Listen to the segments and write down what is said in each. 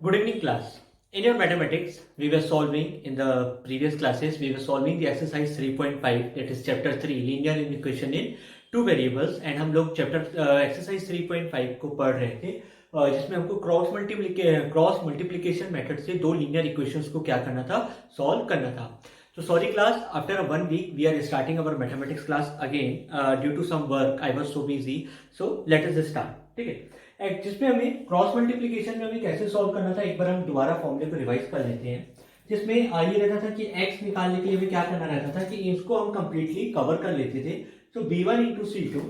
Good evening, class. In your mathematics, we were solving in the previous classes, we were solving the exercise 3.5, that is chapter 3, linear equation in two variables, and हम लोग chapter exercise 3.5 को पढ़ रहे थे, जिसमें हमको cross multiplication method से दो लीनियर इक्वेशंस को क्या करना था, सॉल्व करना था. So sorry class, after 1 week we are starting our mathematics class again due to some work. I was so busy. So let us start. ठीक है. जिसमें हमें क्रॉस मल्टीप्लिकेशन में हमें कैसे सॉल्व करना था, एक बार हम दोबारा फॉर्मूले को रिवाइज कर लेते हैं. जिसमें ये रहता था कि x निकालने के लिए हमें क्या करना रहता था कि इसको हम कंप्लीटली कवर कर लेते थे. तो b1 into c2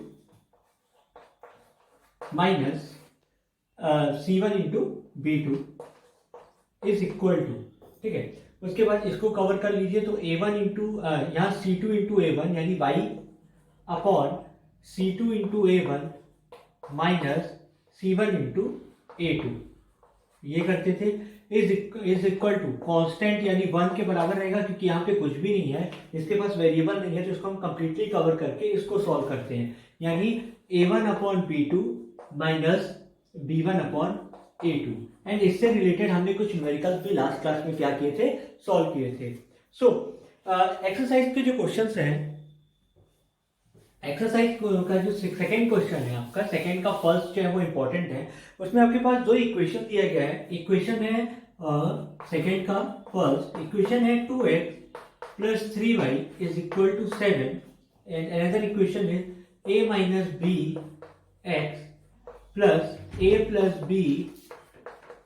minus c1 into b2 is equal to, ठीक है. उसके बाद इसको कवर कर लीजिए तो a1 इंटू यहाँ c2 इंटू a1 यानी y upon c2 into a1 minus c1 into a2 ये करते थे. इज इक्वल टू कांस्टेंट यानी 1 के बराबर रहेगा, क्योंकि यहाँ पे कुछ भी नहीं है, इसके पास वेरिएबल नहीं है, तो इसको हम कंप्लीटली कवर करके इसको सॉल्व करते हैं. यानी a1 upon b2 minus b1 upon a2. And इससे रिलेटेड हमने कुछ न्यूमेरिकल्स भी लास्ट क्लास में क्या किए थे, सॉल्व किए थे. सो एक्सरसाइज के जो क्वेश्चंस हैं, एक्सरसाइज का जो सेकंड क्वेश्चन है आपका, सेकंड का फर्स्ट जो है वो इंपॉर्टेंट है. उसमें आपके पास दो इक्वेशन दिया गया है. इक्वेशन है सेकंड का फर्स्ट इक्वेशन है 2x plus 3y is equal to 7 and another equation is a minus b x plus a plus b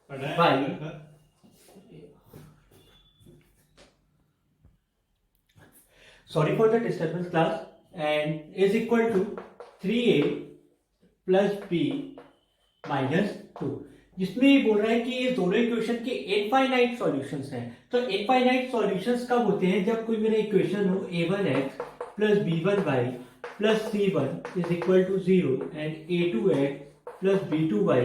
y sorry for the disturbance class and is equal to 3a plus b minus 2. जिसमें ये बोल रहा है कि ये दोनों equation के infinite solutions हैं. तो इनफाइनाइट सॉल्यूशंस कब होते हैं, जब कोई मेरा इक्वेशन हो a1x plus b1y plus c1 is equal to 0 and a2x plus b2y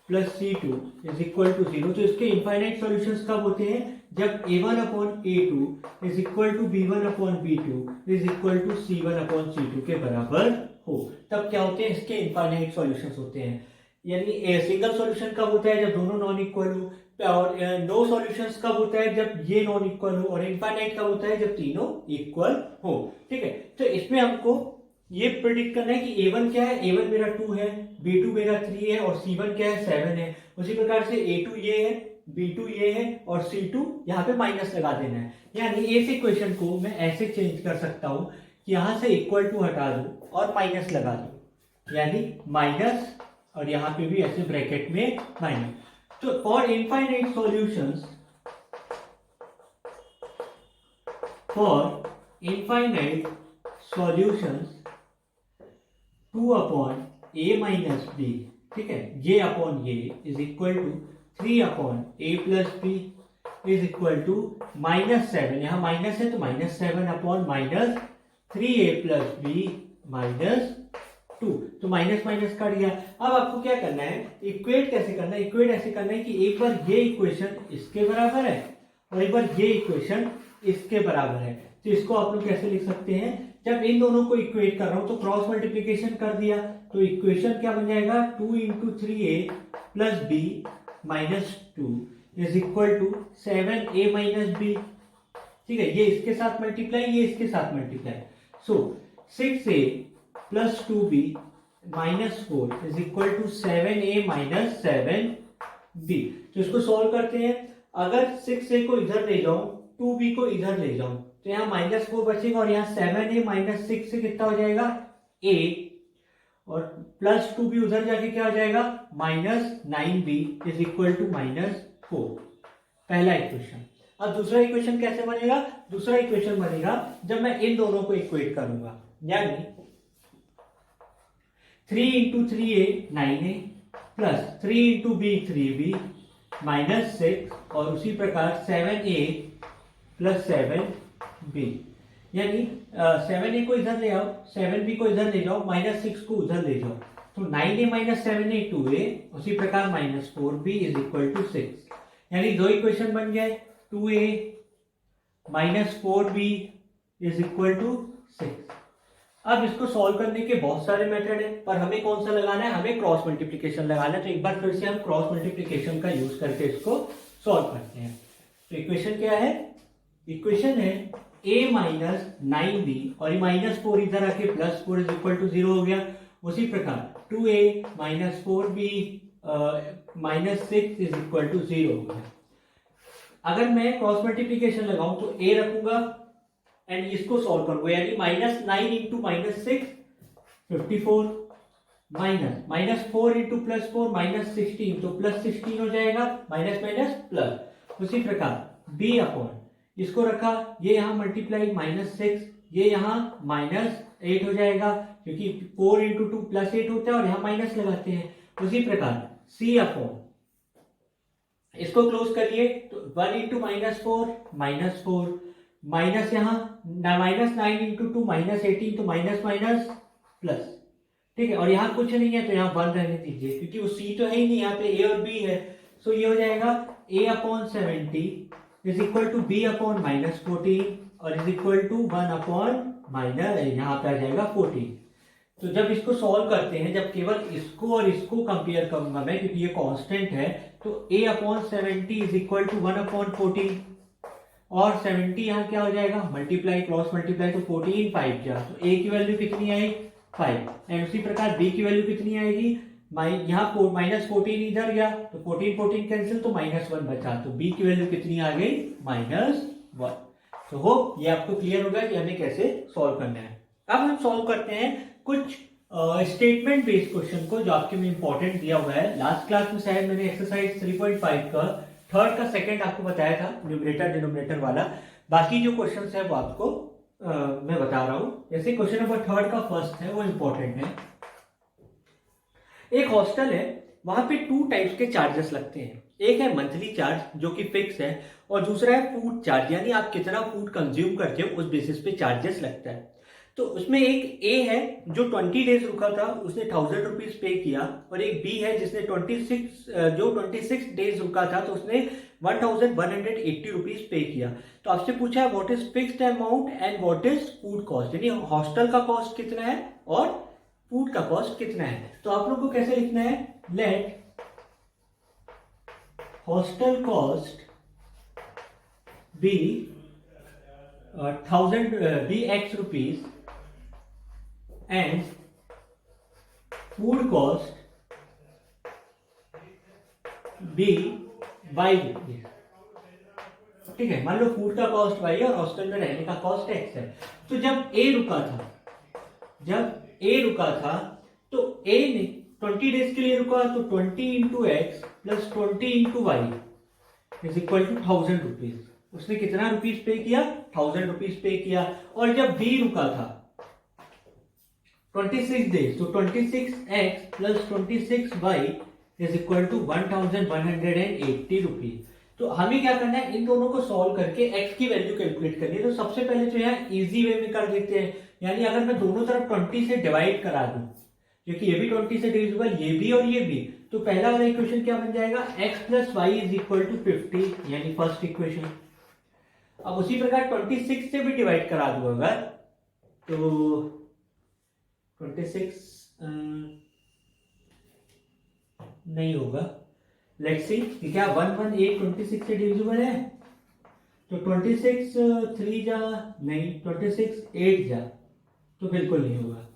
plus c2 is equal to 0. तो इसके इनफाइनाइट सॉल्यूशंस कब होते हैं, जब a1 upon a2 is equal to b1 upon b2 is equal to c1 upon c2 के बराबर हो. तब क्या होते हैं, इसके इनफाइनाइट सॉल्यूशंस होते हैं. यानी सिंगल सॉल्यूशन कब होता है, जब दोनों नॉन इक्वल हो, और नो सॉल्यूशंस कब होता है, जब ये नॉन इक्वल हो, और इनफाइनाइट कब होता है, जब तीनों इक्वल हो. ठीक है. तो इसमें हमको ये प्रेडिक्ट करना है कि a1 क्या है, a1 मेरा 2 है, b2 मेरा 3 है और c1 क्या है, 7 है. उसी प्रकार से a2 ये है, b2 ये है और c2 यहाँ पे माइनस लगा देना है. यानी इस इक्वेशन को मैं ऐसे चेंज कर सकता हूँ कि यहाँ से इक्वल टू हटा दो और माइनस लगा दो, यानी माइनस और यहाँ पे भी ऐसे ब्रैकेट में माइनस. तो for infinite solutions, for infinite solutions 2 upon a minus b, ठीक है, ये अपॉन ये is equal to 3 upon a plus b is equal to minus 7. यहाँ माइनस है तो minus 7 upon minus 3a plus b minus 2. तो minus minus काट गया. अब आपको क्या करना है, इक्वेट कैसे करना है, इक्वेट ऐसे करना है कि एक बार ये इक्वेशन इसके बराबर है और एक बार ये इक्वेशन इसके बराबर है. तो इसको आप लोग कैसे लिख सकते हैं, जब इन दोनों को इक्वेट कर रहा हूं तो क्रॉस मल्टीप्लीकेशन कर दिया, तो इक्वेशन क्या बन जाएगा, 2 into 3a plus b minus 2 is equal to 7a minus b. ठीक है, ये इसके साथ मल्टीप्लाई, ये इसके साथ multiply. So 6a plus 2b minus 4 is equal to 7a minus 7b. तो इसको सॉल्व करते हैं. अगर 6a को इधर ले जाऊं, 2b को इधर ले जाऊं, तो यहाँ माइनस 4 बचेगा और यहाँ 7a माइनस 6 से कितना हो जाएगा, a, और प्लस 2b उधर जाके क्या हो जाएगा, minus 9b is equal to minus 4. पहला इक्वेशन. अब दूसरा इक्वेशन कैसे बनेगा, दूसरा इक्वेशन बनेगा जब मैं इन दोनों को इक्वेट करूंगा. यानी 3 into 3a 9a plus 3 into b 3b minus 6 और उसी प्रकार 7a प्लस 7b. यानी 7a को इधर ले आओ, 7b को इधर ले जाओ, माइनस 6 को उधर ले जाओ, तो 9a माइनस 7a 2a, उसी प्रकार minus 4b is equal to 6. यानी दो इक्वेशन बन गए, 2a minus 4b is equal to 6. अब इसको सॉल्व करने के बहुत सारे मेथड है, पर हमें कौन सा लगाना है, हमें क्रॉस मल्टीप्लिकेशन लगाना है। तो एक बार फिर से हम क्रॉस मल्टीप्लिकेशन का यूज करके इसको सॉल्व करते हैं। तो इक्वेशन क्या है, इक्वेशन है a माइनस 9b और ये -4 इधर आके +4 इज इक्वल टू 0 हो गया। उसी प्रकार 2a minus 4b -6 is equal to 0 हो गया। अगर मैं क्रॉस मल्टीप्लिकेशन लगाऊं तो a रखूंगा एंड इसको सॉल्व करूंगा, यानी -9 इंटू -6 54 माइनस -4 इंटू +4 -16 तो +16 हो जाएगा, माइनस माइनस प्लस। उसी प्रकार b अपॉन इसको रखा, ये यहाँ मल्टीप्लाई -6, ये यहाँ -8 हो जाएगा, क्योंकि 4 इंटू 2 +8 होता है और यहाँ माइनस लगाते हैं। उसी प्रकार c अपॉन इसको क्लोज करिए तो 1 इंटू -4 माइनस यहाँ -9 इंटू 2 -18 तो माइनस माइनस प्लस, ठीक है। और यहाँ कुछ नहीं है तो यहाँ 1 रहने दीजिए, क्योंकि वो c तो है ही नहीं, यहाँ पे a और b है। सो ये हो जाएगा a upon 70 is equal to b upon -14 और is equal to 1 upon minus यहाँ पे आ जाएगा 14। तो जब इसको सॉल्व करते हैं, जब केवल इसको और इसको कंपेयर करूंगा मैं, क्योंकि ये कांस्टेंट है, तो a upon 70 is equal to 1 upon 14 और 70 यहाँ क्या हो जाएगा, मल्टीप्लाई क्रॉस मल्टीप्लाई, तो 14 5 जा, तो a की वैल्यू कितनी आई 5। एंड उसी प्रकार b की वैल्यू कितनी आएगी, यहाँ -14 इधर गया तो 14 कैंसिल तो -1 बचा, तो b की वैल्यू कितनी आ गई -1। तो होप ये आपको क्लियर होगा कि हमें कैसे सॉल्व करना है। अब हम सॉल्व करते हैं कुछ स्टेटमेंट बेस्ड क्वेश्चन को, जो आपके में इंपॉर्टेंट दिया हुआ है। लास्ट क्लास में शायद मैंने एक्सरसाइज 3.5 का थर्ड का सेकंड आपको बताया था, न्यूमरेटर डिनोमिनेटर वाला। बाकी जो क्वेश्चन है वो आपको मैं बता रहा हूं। जैसे क्वेश्चन नंबर थर्ड का फर्स्ट है, वो इंपॉर्टेंट है। एक हॉस्टल है, वहां पे 2 टाइप्स के चार्जेस लगते हैं। एक है मंथली चार्ज जो कि फिक्स है, और दूसरा है फूड चार्ज, यानी आप कितना फूड कंज्यूम करते हो उस बेसिस पे चार्जेस लगता है। तो उसमें एक ए है जो 20 डेज रुका था, उसने 1000 रुपीज पे किया, और एक बी है जिसने 26 डेज रुका था, तो उसने 1180 रुपीज पे किया। तो आपसे पूछा है what is fixed amount and what is food cost, यानी हॉस्टल का कॉस्ट कितना है और फूड का कॉस्ट कितना है। तो आप लोग को कैसे लिखना है, let hostel cost be 1000 be x rupees and food cost be y rupees. ठीक है, मान लो फूड का कॉस्ट y और हॉस्टल में रहने का कॉस्ट x है। तो जब a रुका था तो a ने 20 डेज के लिए रुका, तो 20 into x plus 20 into y is equal to 1000 rupees. उसने कितना रुपीज पे किया, 1000 रुपीज पे किया। और जब b रुका था 26 डेज, तो 26x plus 26y is equal to 1180 rupees. तो हमें क्या करना है, इन दोनों को सॉल्व करके x की वैल्यू कैलकुलेट करनी है। तो सबसे पहले तो यहाँ इजी वे में कर देते हैं, यानी अगर मैं दोनों तरफ 20 से डिवाइड करा दूं, क्योंकि ये भी 20 से डिविजिबल, ये भी और ये भी, तो पहला वाला इक्वेशन क्या बन जाएगा, x plus y is equal to 50, यानी फर्स्ट इक्वेशन। अब उसी प्रकार 26 से भी डिवाइड करा दूं अगर, तो 26 नहीं होगा, लेट्स सी कि क्या 118 26 से डिविजिबल है, तो 26 3 जा नहीं, 26 8 जा, तो बिल्कुल नहीं होगा।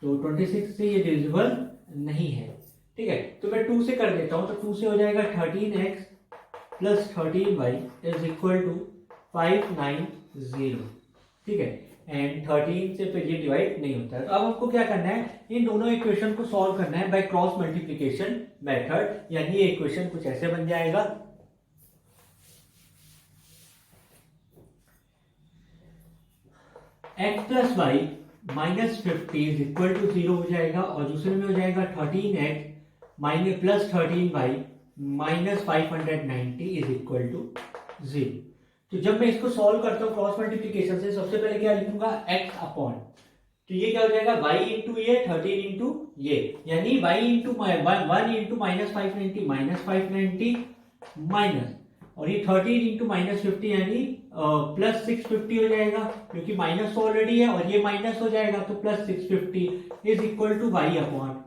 तो 26 से ये डिविजिबल नहीं है, ठीक है। तो मैं 2 से कर देता हूं, तो 2 से हो जाएगा 13x plus 13y is equal to 590, ठीक है। एंड 13 से फिर ये डिवाइड नहीं होता है। तो अब हमको क्या करना है, इन दोनों इक्वेशन को सॉल्व करना है बाय क्रॉस मल्टीप्लिकेशन मेथड, यानी ये इक्वेशन कुछ ऐसे बन जाएगा। x plus y minus 50 is equal to 0 हो जाएगा, और दूसरे में हो जाएगा 13x minus plus 13y minus 590 is equal to 0। तो जब मैं इसको सॉल्व करता हूं क्रॉस मल्टीप्लिकेशन से, सबसे पहले क्या लिखूंगा, x अपॉन, तो ये क्या हो जाएगा y इंटू ये 13 इंटू ये, यानी y into 1 into minus 590 minus 590 minus और ये 13 इंटू -50 यानी प्लस 650 हो जाएगा, क्योंकि माइनस ऑलरेडी है और ये माइनस हो जाएगा, तो plus 650 is equal to y upon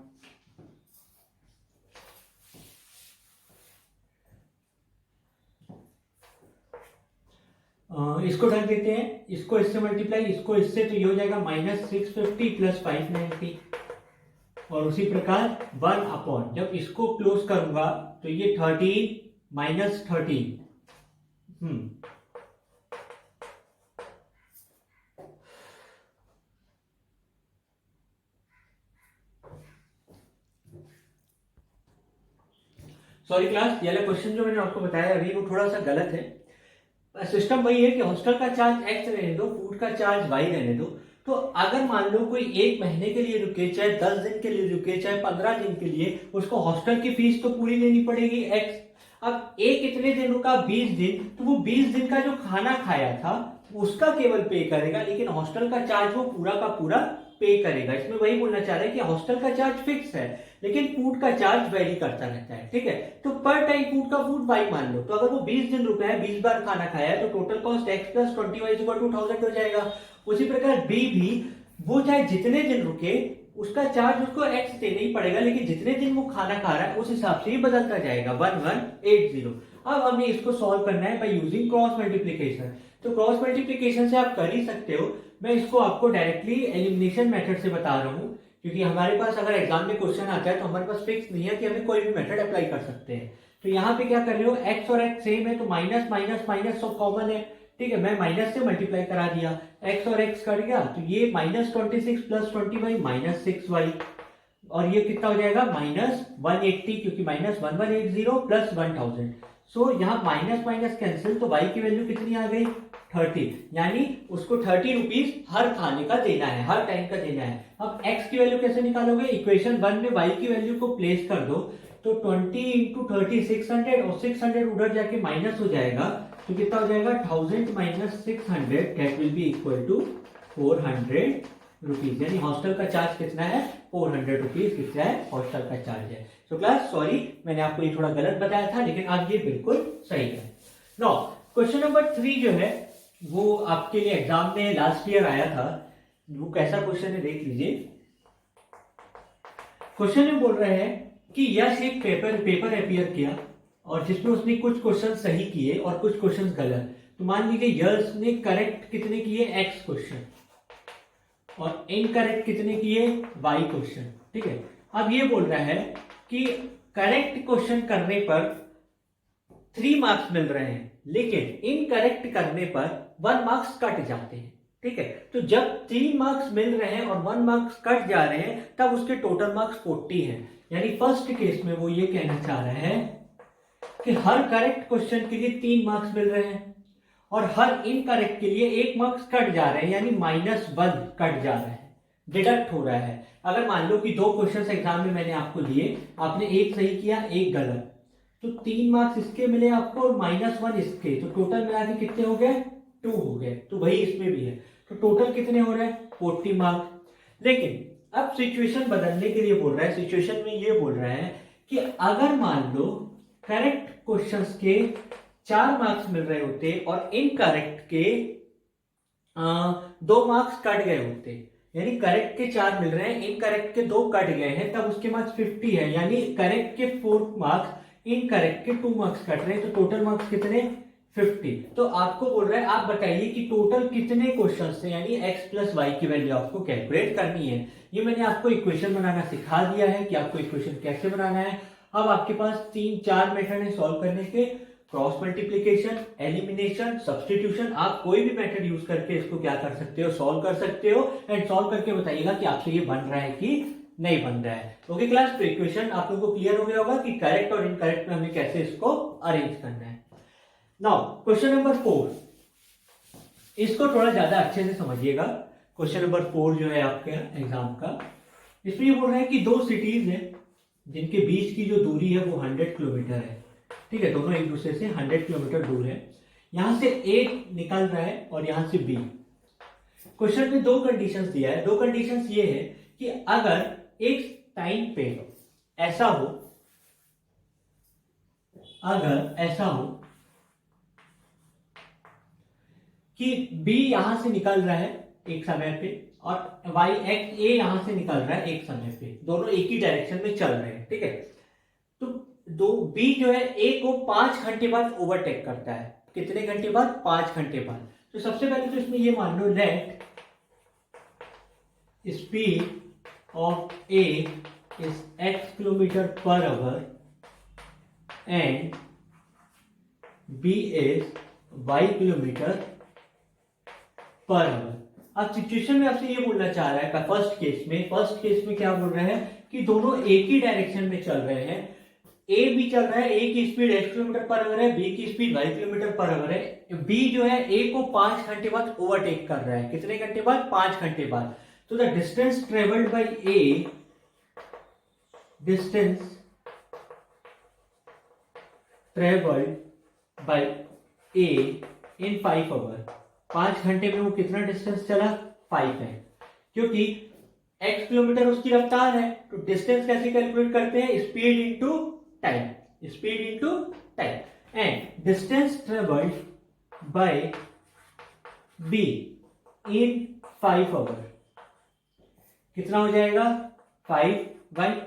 इसको ढक देते हैं, इसको इससे मल्टीप्लाई, इसको इससे, तो ये हो जाएगा -650 प्लस 590। और उसी प्रकार 1 अपॉन, जब इसको क्लोज करूंगा तो ये 13 माइनस 13, सॉरी क्लास, ये वाला क्वेश्चन जो मैंने आपको बताया अभी वो थोड़ा सा गलत है। सिस्टम वही है कि हॉस्टल का चार्ज x रहने दो, फूड का चार्ज y रहने दो। तो अगर मान लो कोई 1 महीने के लिए रुके, चाहे 10 दिन के लिए रुके, चाहे 15 दिन के लिए, उसको हॉस्टल की फीस तो पूरी लेनी पड़ेगी x। अब एक कितने दिन रुका, 20 दिन, तो वो 20 दिन का जो खाना खाया था उसका केवल पे करेगा, लेकिन हॉस्टल का चार्ज वो पूरा का पूरा पे करेगा। इसमें वही बोलना चाह रहे हैं कि हॉस्टल का चार्ज फिक्स है, लेकिन फूड का चार्ज वेरी करता रहता है, ठीक है। तो पर टाइम फूड का फूड वाई मान लो, तो अगर वो 20 दिन रुका है, 20 बार खाना खाया है, तो total cost x plus 20 equal to 1000 हो जाएगा। उसी प्रकार बी भी, वो चाहे जितने दिन रुके उसका चार्ज उसको x देना ही पड़ेगा, लेकिन जितने दिन वो खाना खा रहा है उस हिसाब से ही बदलता जाएगा, 1180। अब हमें इसको सॉल्व करना है बाय यूजिंग क्रॉस मल्टीप्लीकेशन। तो क्रॉस मल्टीप्लीकेशन से आप कर ही सकते हो, मैं इसको आपको डायरेक्टली एलिमिनेशन मेथड से बता रहा हूं, क्योंकि हमारे पास अगर एग्जाम में क्वेश्चन आता है तो हमारे पास फिक्स नहीं है कि हमें कोई भी मेथड अप्लाई कर सकते हैं। तो यहाँ पे क्या कर रहे हो, x और x सेम है तो माइनस माइनस माइनस सब कॉमन है, ठीक है। मैं माइनस से मल्टीप्लाई करा दिया, x और x कट गया, तो ये -26 प्लस 20y -6y, और ये कितना हो जाएगा -180, क्योंकि -1180 प्लस 1000। सो यहाँ माइनस माइनस कैंसिल, तो y की वैल्यू कितनी आ गई 30, यानी उसको 30 रुपीज हर खाने का देना है, हर टाइम का देना है। अब x की वैल्यू कैसे निकालोगे, इक्वेशन 1 में y की वैल्यू को प्लेस कर दो, तो 20 इंटू 30 600, और 600 उधर जाके माइनस हो जाएगा, तो कितना हो जाएगा 1000 minus 600, that will be equal to 400 rupees. यानी हॉस्टल का चार्ज कितना है 400 रुपीज, कितना है हॉस्टल का चार्ज है। तो क्लास सॉरी मैंने आपको ये थोड़ा गलत बताया था, लेकिन अब ये बिल्कुल सही है। नो क्वेश्चन नंबर 3 जो है वो आपके लिए एग्जाम में लास्ट ईयर आया था। वो कैसा क्वेश्चन है देख लीजिए। क्वेश्चन में बोल रहे हैं कि यश एक पेपर अपीयर किया और जिसमें उसने कुछ क्वेश्चन सही किए और कुछ क्वेश्चन गलत। तो मान लीजिए यश ने करेक्ट कितने किए x क्वेश्चन और इनकरेक्ट कितने किए y क्वेश्चन, ठीक है। अब ये बोल रहा है कि करेक्ट क्वेश्चन करने पर 3 मार्क्स मिल रहे हैं, लेकिन इनकरेक्ट करने पर 1 मार्क्स कट जाते हैं, ठीक है। तो जब 3 मार्क्स मिल रहे हैं और 1 मार्क्स कट जा रहे हैं तब उसके टोटल मार्क्स 40 हैं। यानी फर्स्ट केस में वो ये कहना चाह रहे हैं कि हर करेक्ट क्वेश्चन के लिए 3 मार्क्स मिल रहे हैं और हर इनकरेक्ट के लिए 1 मार्क्स कट जा रहे हैं, यानी -1 कट जा रहा है, डिडक्ट हो रहा है। अगर मान लो कि 2 क्वेश्चन एग्जाम में मैंने आपको दिए, आपने एक सही किया एक गलत, तो 3 मार्क्स इसके मिले आपको और -1 इसके, तो टोटल मिला के कितने हो गए 2 हो गए। तो वही इसमें भी है, तो टोटल कितने हो रहे हैं 40 मार्क्स। लेकिन अब सिचुएशन बदलने के लिए बोल रहा है, सिचुएशन में ये बोल रहा है कि अगर मान लो करेक्ट क्वेश्चंस के 4 मार्क्स मिल रहे होते और इनकरेक्ट के 2 मार्क्स कट गए होते, यानी करेक्ट के 4 मिल रहे हैं, इनकरेक्ट के 2 कट गए हैं, तब उसके मार्क्स 50 है। यानी करेक्ट के 4 मार्क्स, इनकरेक्ट के 2 मार्क्स कट रहे हैं, तो टोटल मार्क्स कितने 50। तो आपको बोल रहा है आप बताइए कि टोटल कितने क्वेश्चन थे, यानी x प्लस वाई की वैल्यू आपको कैलकुलेट करनी है। ये मैंने आपको इक्वेशन बनाना सिखा दिया है कि आपको इक्वेशन कैसे बनाना है। अब आपके पास 3-4 मेथड है सॉल्व करने के, क्रॉस मल्टीप्लीकेशन, एलिमिनेशन, सब्स्टिट्यूशन। आप कोई भी मेथड यूज करके इसको क्या कर सकते हो, सॉल्व कर सकते हो, एंड सॉल्व करके बताइएगा कि आपसे ये बन रहा है कि नहीं बन रहा है। ओके क्लास, तो इक्वेशन आप लोगों को क्लियर हो गया होगा कि करेक्ट और इनकरेक्ट में हमें कैसे इसको अरेंज करना है। नाउ क्वेश्चन नंबर 4, इसको थोड़ा ज्यादा अच्छे से समझिएगा। क्वेश्चन नंबर 4 जो है आपके एग्जाम का, इसमें ये बोल रहा है कि 2 सिटीज है जिनके बीच की जो दूरी है वो 100 किलोमीटर है, ठीक है। दोनों एक दूसरे से 100 किलोमीटर दूर है। यहां से A निकल रहा है और यहां से B। क्वेश्चन में 2 कंडीशंस दिया है। 2 कंडीशंस ये है कि अगर एक टाइम पे ऐसा हो, अगर ऐसा हो कि b यहां से निकल रहा है एक समय पे और y x a यहां से निकल रहा है एक समय पे, दोनों एक ही डायरेक्शन में चल रहे हैं, ठीक है। तो दो b जो है a को 5 घंटे बाद ओवरटेक करता है। कितने घंटे बाद? 5 घंटे बाद। तो सबसे पहले तो इसमें ये मान लो let speed of a is x kilometre per hour and b is y kilometre per hour. अब सिचुएशन में आपसे ये बोलना चाह रहा है फर्स्ट केस में क्या बोल रहे हैं कि दोनों एक ही डायरेक्शन में चल रहे हैं। ए भी चल रहा है, ए की speed x kilometre per our है, बी की speed y kilometre per our है। बी जो है ए को 5 घंटे बाद ओवरटेक कर रहा है। कितने घंटे बाद? 5 घंटे बाद। तो the distance travelled by A, distance travelled by A in 5 hour, 5 घंटे में वो कितना डिस्टेंस चला? 5 है। क्योंकि x किलोमीटर उसकी रफ्तार है, तो डिस्टेंस कैसे कैलकुलेट करते हैं? Speed into time, speed into time. And distance travelled by b in 5 hour कितना हो जाएगा? 5/,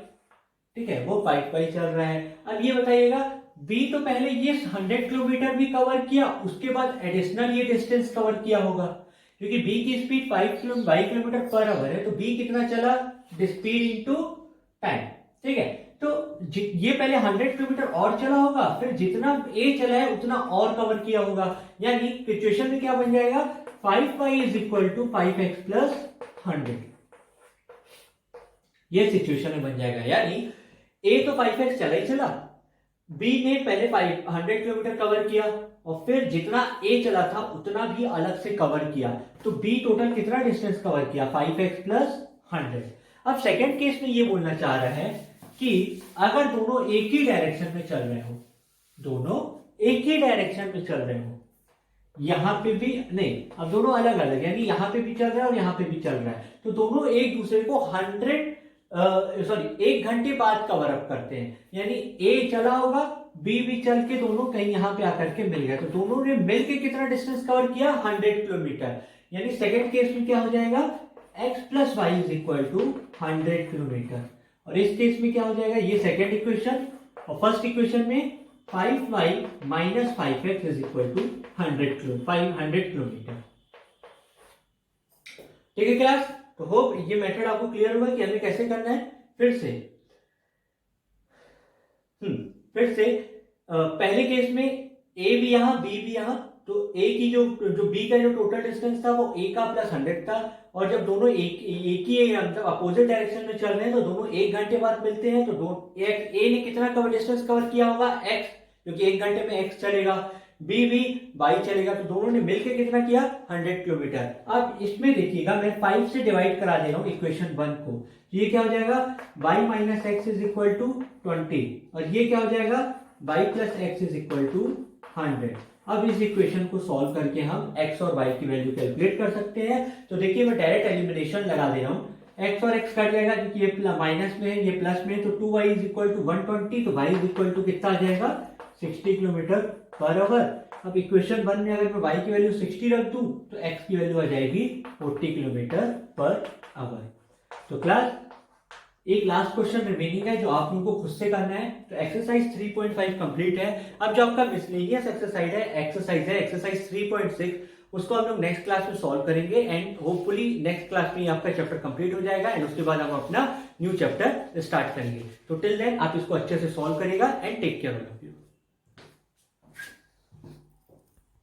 ठीक है, वो 5/, चल रहा है। अब ये बताइएगा b तो पहले ये 100 किलोमीटर भी कवर किया, उसके बाद एडिशनल ये डिस्टेंस कवर किया होगा, क्योंकि b की स्पीड 5 किलोमीटर पर आवर है, तो b कितना चला? स्पीड इनटू टाइम, ठीक है। तो ये पहले 100 किलोमीटर और चला होगा, फिर जितना a चला है उतना और कवर किया होगा। यानी सिचुएशन में क्या बन जाएगा? 5y is equal to 5x plus 100, ये सिचुएशन में बन जाएगा। यानी a तो 5x चला ही चला, b ने पहले 100 किलोमीटर कवर किया और फिर जितना a चला था उतना भी अलग से कवर किया, तो b टोटल कितना डिस्टेंस कवर किया? 5x plus 100। अब सेकेंड केस में ये बोलना चाह रहा है कि अगर दोनों एक ही डायरेक्शन में चल रहे हो, दोनों एक ही डायरेक्शन में चल रहे हो, यहां पे भी नहीं, अब दोनों अलग अलग, यानी यहां पे भी चल रहा है और यहां पे भी चल रहा है, तो दोनों एक दूसरे को 1 घंटे बाद कवर अप करते हैं। यानी A चला होगा, B भी चल के दोनों कहीं यहां पे आकर के मिल गए, तो दोनों ने मिलके कितना डिस्टेंस कवर किया? 100 किलोमीटर। यानी सेकेंड केस में क्या हो जाएगा? x plus y is equal to 100 kilometre. और इस केस में क्या हो जाएगा? ये सेकेंड इक्वेशन, और फर्स्ट इक्वेशन में 5y minus 5x is equal to 500 kilometre. ठीक है क्लास? तो होप ये मेथड आपको क्लियर हुआ कि हमें कैसे करना है। फिर से पहले केस में a भी यहां, b भी यहां, तो a की जो b का जो टोटल डिस्टेंस था वो a का प्लस 100 था, और जब दोनों एक ही मतलब अपोजिट डायरेक्शन में चल रहे हैं तो दोनों 1 घंटे बाद मिलते हैं, तो a ने कितना डिस्टेंस कवर किया होगा? x, क्योंकि 1 घंटे में x चलेगा, b भी y चलेगा, तो दोनों ने मिलकर कितना किया? 100 किलोमीटर। अब इसमें देखिएगा मैं 5 से डिवाइड करा दे रहा हूं इक्वेशन 1 को, तो ये क्या हो जाएगा? y minus x is equal to 20, और ये क्या हो जाएगा? y plus x is equal to 100। अब इस इक्वेशन को सॉल्व करके हम x और y की वैल्यू कैलकुलेट कर सकते हैं। तो देखिए मैं डायरेक्ट एलिमिनेशन लगा दे रहा हूं, x और x कट जाएगा क्योंकि ये माइनस में है, ये प्लस में है, तो 2y इज इक्वल टू 120, तो y इज इक्वल टू कितना आ जाएगा? 60 किलोमीटर पर आवर। अब इक्वेशन 1 में अगर मैं y की वैल्यू 60 रख दूं तो x की वैल्यू आ जाएगी 40 किलोमीटर पर आवर। तो क्लास एक लास्ट क्वेश्चन रिमेनिंग है जो आप लोगों को खुद से करना है। तो एक्सरसाइज 3.5 कंप्लीट है। अब जो आपका मिसलेनियस एक्सरसाइज है एक्सरसाइज 3.6, उसको हम लोग नेक्स्ट क्लास में सॉल्व करेंगे एंड होपफुली नेक्स्ट क्लास में आपका चैप्टर कंप्लीट हो जाएगा एंड उसके बाद हम अपना न्यू चैप्टर स्टार्ट करेंगे। तो टिल देन आप इसको अच्छे से सॉल्व करेगा एंड टेक केयर।